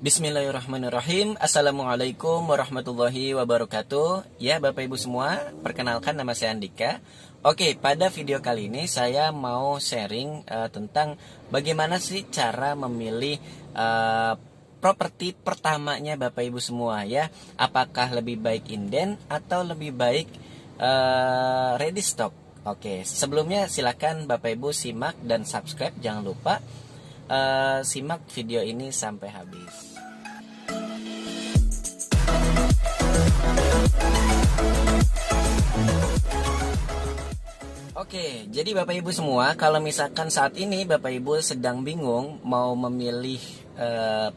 Bismillahirrahmanirrahim. Assalamualaikum warahmatullahi wabarakatuh. Ya Bapak Ibu semua, perkenalkan nama saya Andika. Oke, pada video kali ini saya mau sharing tentang bagaimana sih cara memilih properti pertamanya Bapak Ibu semua ya. Apakah lebih baik inden atau lebih baik ready stock? Oke, sebelumnya silakan Bapak Ibu simak dan subscribe. Jangan lupa simak video ini sampai habis. Oke, jadi Bapak Ibu semua, kalau misalkan saat ini Bapak Ibu sedang bingung mau memilih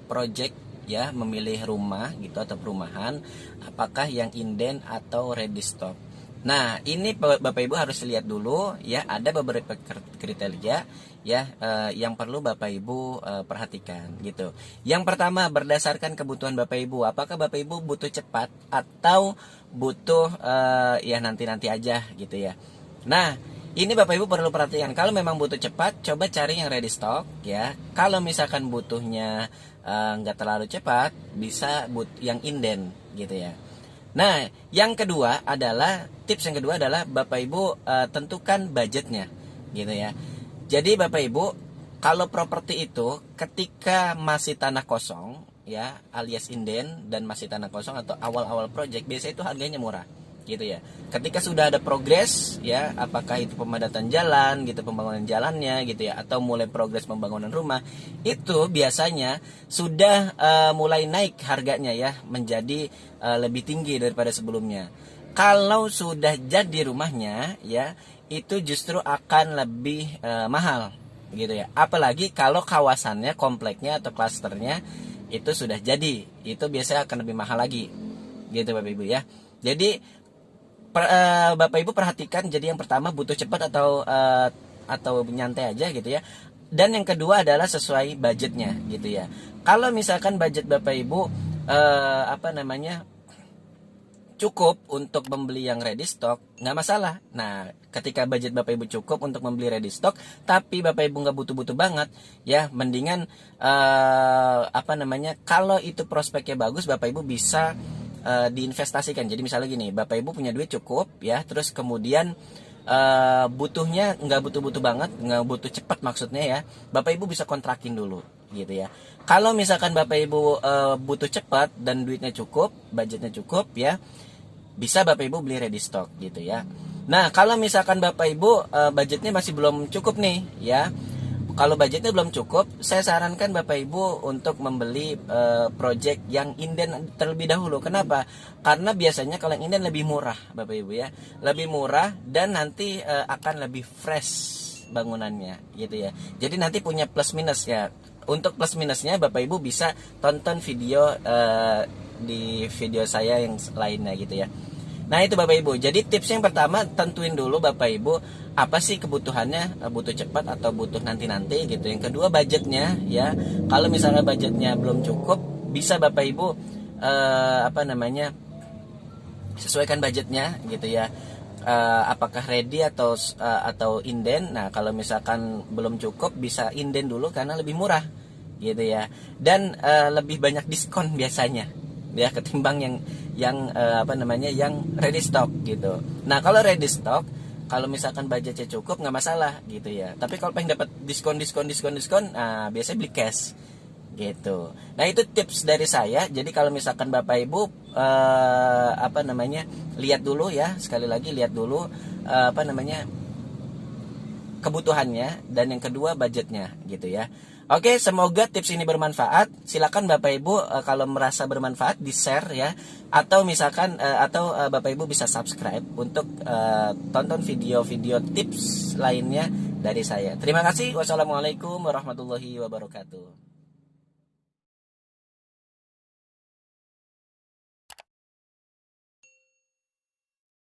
project ya, memilih rumah gitu atau perumahan, apakah yang inden atau ready stock. Nah, ini Bapak Ibu harus lihat dulu ya, ada beberapa kriteria ya yang perlu Bapak Ibu perhatikan gitu. Yang pertama, berdasarkan kebutuhan Bapak Ibu, apakah Bapak Ibu butuh cepat atau butuh ya nanti-nanti aja gitu ya. Nah, ini Bapak Ibu perlu perhatikan. Kalau memang butuh cepat, coba cari yang ready stock ya. Kalau misalkan butuhnya nggak terlalu cepat, bisa yang inden gitu ya. Nah, yang kedua adalah tips yang kedua adalah Bapak Ibu tentukan budgetnya gitu ya. Jadi Bapak Ibu, kalau properti itu ketika masih tanah kosong ya, alias inden dan masih tanah kosong atau awal-awal project, biasanya itu harganya murah gitu ya. Ketika sudah ada progres ya, apakah itu pemadatan jalan gitu, pembangunan jalannya gitu ya, atau mulai progres pembangunan rumah, itu biasanya sudah mulai naik harganya ya, menjadi lebih tinggi daripada sebelumnya. Kalau sudah jadi rumahnya ya, itu justru akan lebih mahal gitu ya. Apalagi kalau kawasannya, kompleknya atau klasternya itu sudah jadi, itu biasanya akan lebih mahal lagi gitu Bapak Ibu ya. Jadi Bapak Ibu perhatikan, jadi yang pertama butuh cepat atau nyantai aja gitu ya. Dan yang kedua adalah sesuai budgetnya gitu ya. Kalau misalkan budget Bapak Ibu cukup untuk membeli yang ready stock, nggak masalah. Nah, ketika budget Bapak Ibu cukup untuk membeli ready stock, tapi Bapak Ibu nggak butuh-butuh banget, ya mendingan kalau itu prospeknya bagus, Bapak Ibu bisa diinvestasikan. Jadi misalnya gini, Bapak Ibu punya duit cukup ya, terus kemudian butuhnya nggak butuh-butuh banget, nggak butuh cepat maksudnya ya, Bapak Ibu bisa kontrakin dulu gitu ya. Kalau misalkan Bapak Ibu butuh cepat dan duitnya cukup, budgetnya cukup ya, bisa Bapak Ibu beli ready stock gitu ya. Nah, kalau misalkan Bapak Ibu budgetnya masih belum cukup nih ya, kalau budgetnya belum cukup, saya sarankan Bapak Ibu untuk membeli project yang inden terlebih dahulu. Kenapa? Karena biasanya kalau yang inden lebih murah Bapak Ibu ya, lebih murah dan nanti akan lebih fresh bangunannya gitu ya. Jadi nanti punya plus minus ya. Untuk plus minusnya Bapak Ibu bisa tonton video di video saya yang lainnya gitu ya. Nah itu Bapak Ibu, jadi tips yang pertama, tentuin dulu Bapak Ibu apa sih kebutuhannya, butuh cepat atau butuh nanti-nanti gitu. Yang kedua budgetnya ya, kalau misalnya budgetnya belum cukup, bisa Bapak Ibu sesuaikan budgetnya gitu ya. Apakah ready atau inden. Nah kalau misalkan belum cukup, bisa inden dulu karena lebih murah gitu ya, dan lebih banyak diskon biasanya ya ketimbang yang ready stock gitu. Nah kalau ready stock, kalau misalkan budgetnya cukup nggak masalah gitu ya, tapi kalau pengen dapat diskon, nah biasanya beli cash gitu. Nah itu tips dari saya. Jadi kalau misalkan Bapak Ibu lihat dulu ya, sekali lagi lihat dulu kebutuhannya, dan yang kedua budgetnya gitu ya. Oke, semoga tips ini bermanfaat. Silakan Bapak Ibu kalau merasa bermanfaat di-share ya, atau misalkan Bapak Ibu bisa subscribe untuk tonton video-video tips lainnya dari saya. Terima kasih. Wassalamualaikum warahmatullahi wabarakatuh.